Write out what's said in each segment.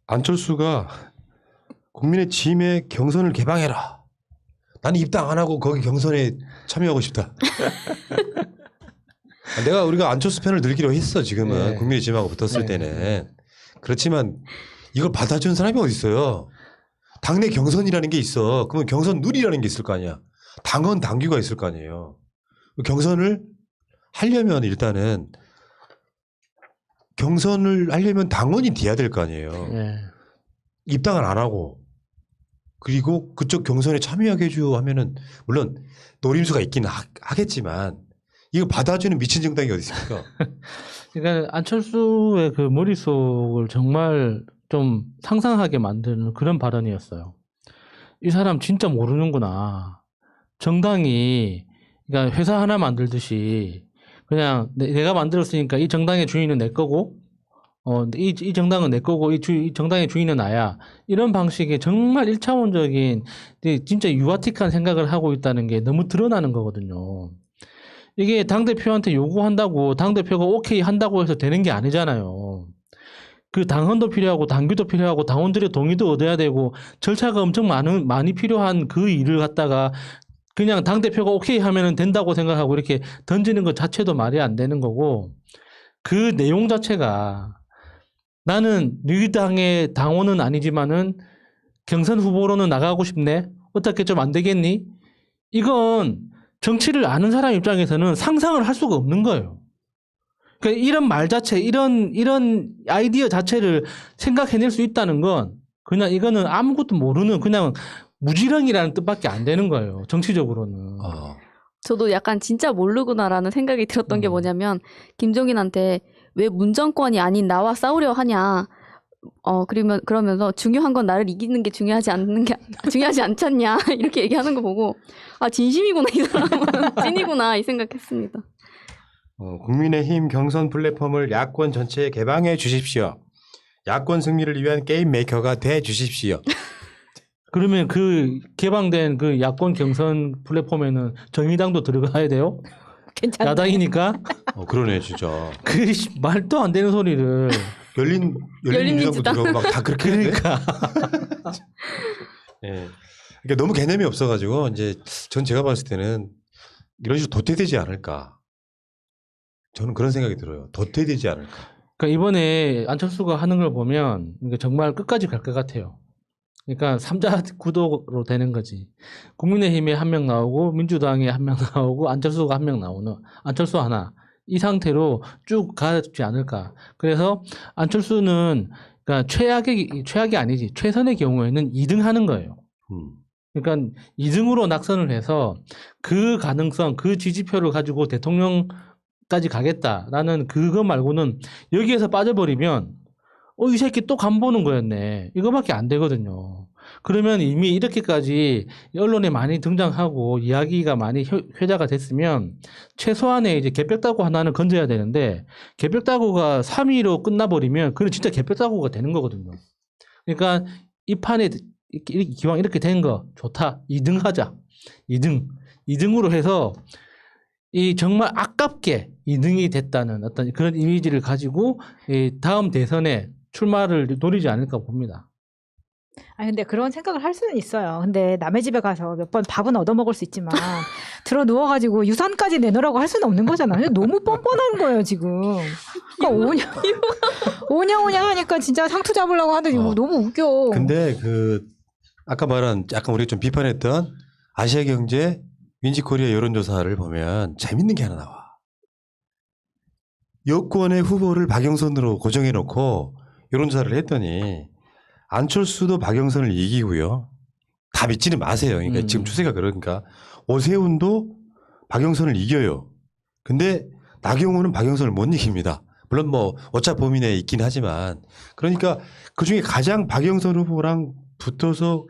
안철수가 국민의힘의 경선을 개방해라. 나는 입당 안 하고 거기 경선에 참여하고 싶다. 우리가 안철수 편을 들기로 했어. 지금은 네. 국민의힘하고 붙었을 네. 때는. 그렇지만 이걸 받아주는 사람이 어디 있어요. 당내 경선이라는 게 있어. 그러면 경선 룰이라는 게 있을 거 아니야. 당헌 당규가 있을 거 아니에요. 경선을 하려면 일단은 경선을 하려면 당원이 돼야 될 거 아니에요. 네. 입당을 안 하고 그리고 그쪽 경선에 참여하게 해줘 하면은 물론 노림수가 있기는 하겠지만 이거 받아주는 미친 정당이 어디 있습니까? 그러니까 안철수의 그 머릿속을 정말 좀 상상하게 만드는 그런 발언이었어요. 이 사람 진짜 모르는구나. 정당이 그러니까 회사 하나 만들듯이 그냥 내가 만들었으니까 이 정당의 주인은 내 거고 이 정당은 내 거고 이 정당의 주인은 나야. 이런 방식의 정말 1차원적인 진짜 유아틱한 생각을 하고 있다는 게 너무 드러나는 거거든요. 이게 당대표한테 요구한다고 당대표가 오케이 한다고 해서 되는 게 아니잖아요. 그 당헌도 필요하고 당규도 필요하고 당원들의 동의도 얻어야 되고 절차가 엄청 많이 필요한 그 일을 갖다가 그냥 당대표가 오케이 하면 된다고 생각하고 이렇게 던지는 것 자체도 말이 안 되는 거고 그 내용 자체가 나는 너희 당의 당원은 아니지만은 경선 후보로는 나가고 싶네. 어떻게 좀 안 되겠니? 이건 정치를 아는 사람 입장에서는 상상을 할 수가 없는 거예요. 그러니까 이런 말 자체, 이런 아이디어 자체를 생각해낼 수 있다는 건 그냥 이거는 아무것도 모르는 그냥 무지렁이라는 뜻밖에 안 되는 거예요. 정치적으로는. 저도 약간 진짜 모르구나라는 생각이 들었던 게 뭐냐면 김종인한테 왜 문정권이 아닌 나와 싸우려 하냐. 그러면서 중요한 건 나를 이기는 게 중요하지 않잖냐 이렇게 얘기하는 거 보고 아 진심이구나 이 사람은 찐이구나 이 생각했습니다. 국민의힘 경선 플랫폼을 야권 전체에 개방해 주십시오. 야권 승리를 위한 게임 메이커가 돼 주십시오. 그러면 그 개방된 그 야권 경선 플랫폼에는 정의당도 들어가야 돼요? 괜찮네. 야당이니까? 그러네 진짜. 그 말도 안 되는 소리를. 열린민주당도 들어가고 막 다 그렇게 그러니까. 예. 그러니까 너무 개념이 없어가지고 이제 제가 봤을 때는 이런 식으로 도태되지 않을까. 저는 그런 생각이 들어요. 도태되지 않을까. 그러니까 이번에 안철수가 하는 걸 보면 정말 끝까지 갈 것 같아요. 그러니까 3자 구도로 되는 거지. 국민의힘에 한 명 나오고 민주당에 한 명 나오고 안철수가 한 명 나오는 안철수 하나. 이 상태로 쭉 가지 않을까. 그래서 안철수는 그러니까 최악이 아니지. 최선의 경우에는 2등 하는 거예요. 그러니까 2등으로 낙선을 해서 그 가능성, 그 지지표를 가지고 대통령까지 가겠다라는 그거 말고는 여기에서 빠져버리면 이 새끼 또 간보는 거였네. 이거밖에 안 되거든요. 그러면 이미 이렇게까지 언론에 많이 등장하고 이야기가 많이 회자가 됐으면 최소한의 이제 개벽다구 하나는 건져야 되는데 개벽다구가 3위로 끝나버리면 그건 진짜 개벽다구가 되는 거거든요. 그러니까 이 판에 기왕 이렇게 된 거 좋다. 2등 하자. 2등으로 해서 이 정말 아깝게 2등이 됐다는 어떤 그런 이미지를 가지고 다음 대선에 출마를 노리지 않을까 봅니다. 아니 근데 그런 생각을 할 수는 있어요. 근데 남의 집에 가서 몇 번 밥은 얻어먹을 수 있지만 들어 누워가지고 유산까지 내놓으라고 할 수는 없는 거잖아요. 너무 뻔뻔한 거예요 지금. 그러니까 오냐 하니까 진짜 상투 잡으려고 하더니 너무 웃겨. 근데 아까 말한 약간 우리가 좀 비판했던 아시아경제 윈지코리아 여론조사를 보면 재밌는 게 하나 나와. 여권의 후보를 박영선으로 고정해놓고 여론조사를 했더니 안철수도 박영선을 이기고요. 다 믿지는 마세요. 그러니까 지금 추세가 그러니까 오세훈도 박영선을 이겨요. 근데 나경원은 박영선을 못 이깁니다. 물론 뭐 오차 범위 내에 있긴 하지만 그러니까 그중에 가장 박영선 후보랑 붙어서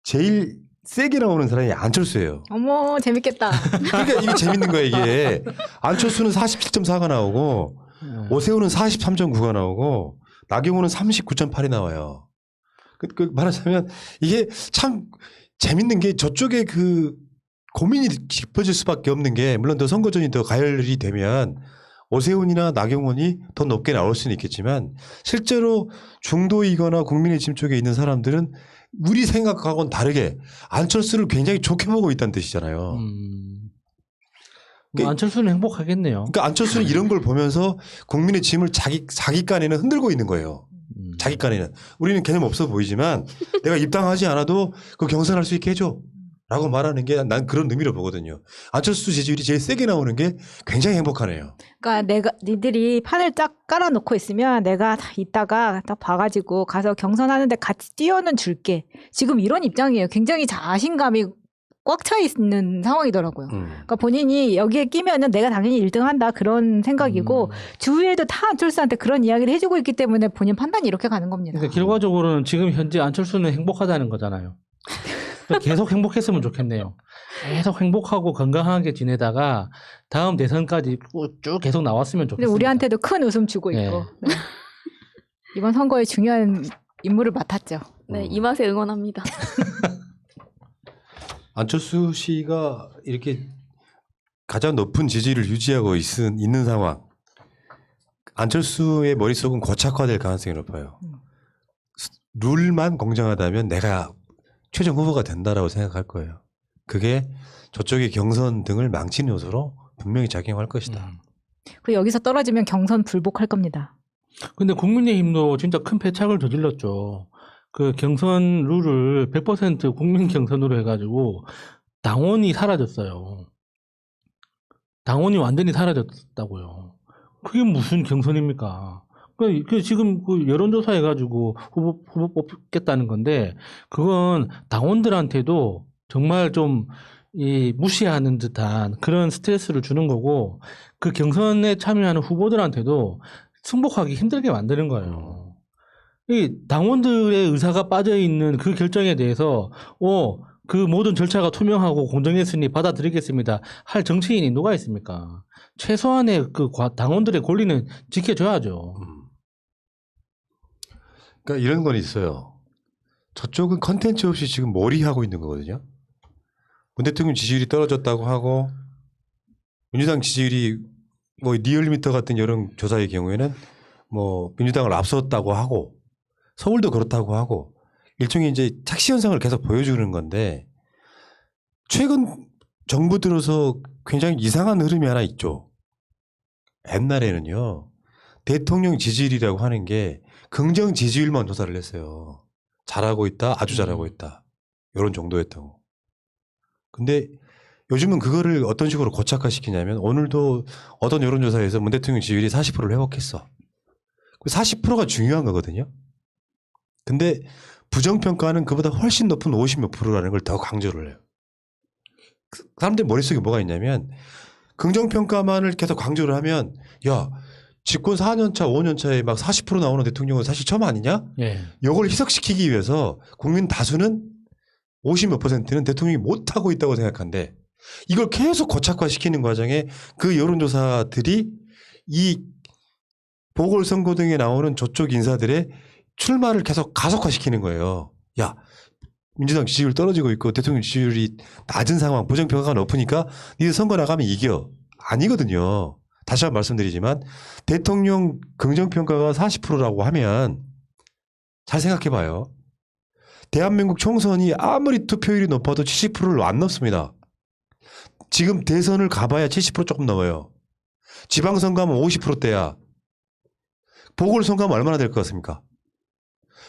제일 세게 나오는 사람이 안철수예요. 어머 재밌겠다. 그러니까 이게 재밌는 거야 이게. 안철수는 47.4가 나오고 오세훈은 43.9가 나오고 나경원은 39.8이 나와요. 말하자면 이게 참 재밌는 게 저쪽에 고민이 깊어질 수밖에 없는 게 물론 더 선거전이 더 가열이 되면 오세훈이나 나경원이 더 높게 나올 수는 있겠지만 실제로 중도이거나 국민의힘 쪽에 있는 사람들은 우리 생각하고는 다르게 안철수를 굉장히 좋게 보고 있다는 뜻이잖아요. 뭐 안철수는 행복하겠네요. 그러니까 안철수는 이런 걸 보면서 국민의 짐을 자기 깐에는 흔들고 있는 거예요. 자기 깐에는. 우리는 개념 없어 보이지만 내가 입당하지 않아도 그 경선할 수 있게 해줘. 라고 말하는 게 난 그런 의미로 보거든요. 안철수 지지율이 제일 세게 나오는 게 굉장히 행복하네요. 그러니까 니들이 판을 쫙 깔아놓고 있으면 내가 다 이따가 딱 봐가지고 가서 경선하는데 같이 뛰어는 줄게. 지금 이런 입장이에요. 굉장히 자신감이 꽉 차 있는 상황이더라고요. 그러니까 본인이 여기에 끼면은 내가 당연히 1등한다 그런 생각이고 주위에도 다 안철수한테 그런 이야기를 해주고 있기 때문에 본인 판단이 이렇게 가는 겁니다. 그러니까 결과적으로는 지금 현재 안철수는 행복하다는 거잖아요. 계속 행복했으면 좋겠네요. 계속 행복하고 건강하게 지내다가 다음 대선까지 쭉 계속 나왔으면 근데 좋겠습니다. 우리한테도 큰 웃음 주고 있고 네. 이번 선거에 중요한 임무를 맡았죠. 네, 이 맛에 응원합니다. 안철수 씨가 이렇게 가장 높은 지지를 유지하고 있는 상황. 안철수의 머릿속은 고착화될 가능성이 높아요. 룰만 공정하다면 내가 최종 후보가 된다라고 생각할 거예요. 그게 저쪽의 경선 등을 망치는 요소로 분명히 작용할 것이다. 그리고 여기서 떨어지면 경선 불복할 겁니다. 근데 국민의힘도 진짜 큰 패착을 저질렀죠. 그 경선 룰을 100% 국민 경선으로 해가지고 당원이 사라졌어요. 당원이 완전히 사라졌다고요. 그게 무슨 경선입니까? 그 지금 그 여론조사 해가지고 후보 뽑겠다는 건데 그건 당원들한테도 정말 좀 이 무시하는 듯한 그런 스트레스를 주는 거고 그 경선에 참여하는 후보들한테도 승복하기 힘들게 만드는 거예요. 이 당원들의 의사가 빠져 있는 그 결정에 대해서 그 모든 절차가 투명하고 공정했으니 받아들이겠습니다. 할 정치인이 누가 있습니까? 최소한의 그 당원들의 권리는 지켜줘야죠. 그러니까 이런 건 있어요. 저쪽은 컨텐츠 없이 지금 몰이하고 있는 거거든요. 문 대통령 지지율이 떨어졌다고 하고 민주당 지지율이 뭐 리얼미터 같은 여론조사의 경우에는 뭐 민주당을 앞섰다고 하고 서울도 그렇다고 하고 일종의 이제 착시 현상을 계속 보여주는 건데 최근 정부 들어서 굉장히 이상한 흐름이 하나 있죠. 옛날에는요. 대통령 지지율이라고 하는 게 긍정 지지율만 조사를 했어요. 잘하고 있다, 아주 잘하고 있다. 이런 정도였다고. 근데 요즘은 그거를 어떤 식으로 고착화시키냐면 오늘도 어떤 여론조사에서 문 대통령 지지율이 40%를 회복했어. 40%가 중요한 거거든요. 근데 부정평가는 그보다 훨씬 높은 50몇 프로라는 걸 더 강조를 해요. 사람들 머릿속에 뭐가 있냐면 긍정평가만을 계속 강조를 하면 야 집권 4년차 5년차에 막 40% 나오는 대통령은 사실 처음 아니냐? 예. 이걸 희석시키기 위해서 국민 다수는 50몇 %는 대통령이 못하고 있다고 생각한대. 이걸 계속 고착화시키는 과정에 그 여론조사들이 이 보궐선거 등에 나오는 저쪽 인사들의 출마를 계속 가속화시키는 거예요. 야 민주당 지지율 떨어지고 있고 대통령 지지율이 낮은 상황 부정평가가 높으니까 니들 선거 나가면 이겨. 아니거든요. 다시 한번 말씀드리지만 대통령 긍정평가가 40%라고 하면 잘 생각해봐요. 대한민국 총선이 아무리 투표율이 높아도 70%를 안 넘습니다. 지금 대선을 가봐야 70% 조금 넘어요. 지방선거 하면 50%대야. 보궐선거 하면 얼마나 될 것 같습니까?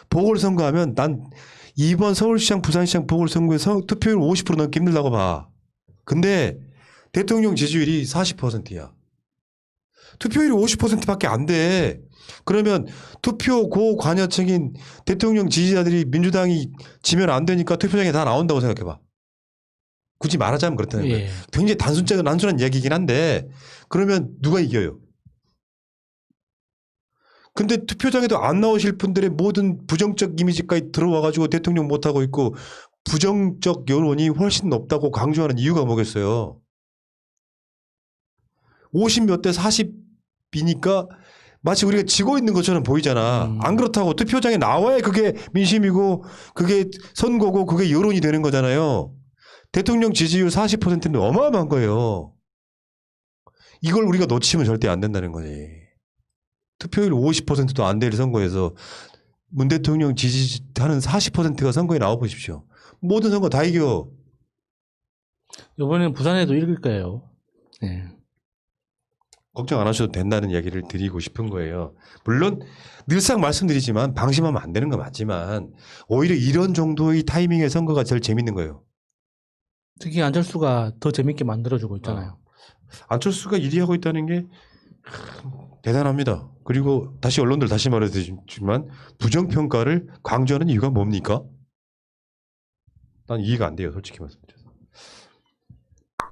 보궐선거 하면 난 이번 서울시장 부산시장 보궐선거에서 투표율 50% 넘기 힘들다고 봐. 근데 대통령 지지율이 40%야. 투표율이 50%밖에 안 돼. 그러면 투표 고관여층인 대통령 지지자들이 민주당이 지면 안 되니까 투표장에 다 나온다고 생각해봐. 굳이 말하자면 그렇다는 거예요. 굉장히 단순한 이야기이긴 한데 그러면 누가 이겨요? 근데 투표장에도 안 나오실 분들의 모든 부정적 이미지까지 들어와가지고 대통령 못하고 있고 부정적 여론이 훨씬 높다고 강조하는 이유가 뭐겠어요? 50몇 대 40이니까 마치 우리가 지고 있는 것처럼 보이잖아. 안 그렇다고 투표장에 나와야 그게 민심이고 그게 선거고 그게 여론이 되는 거잖아요. 대통령 지지율 40%는 어마어마한 거예요. 이걸 우리가 놓치면 절대 안 된다는 거지. 투표율 50%도 안 될 선거에서 문 대통령 지지하는 40%가 선거에 나와 보십시오. 모든 선거 다 이겨. 이번에는 부산에도 이길 거예요. 네. 걱정 안 하셔도 된다는 이야기를 드리고 싶은 거예요. 물론 늘상 말씀드리지만 방심하면 안 되는 건 맞지만 오히려 이런 정도의 타이밍의 선거가 제일 재밌는 거예요. 특히 안철수가 더 재밌게 만들어주고 있잖아요. 안철수가 1위 하고 있다는 게 대단합니다. 그리고 다시 언론들 다시 말해드리지만 부정평가를 강조하는 이유가 뭡니까? 난 이해가 안 돼요. 솔직히 말씀드려서.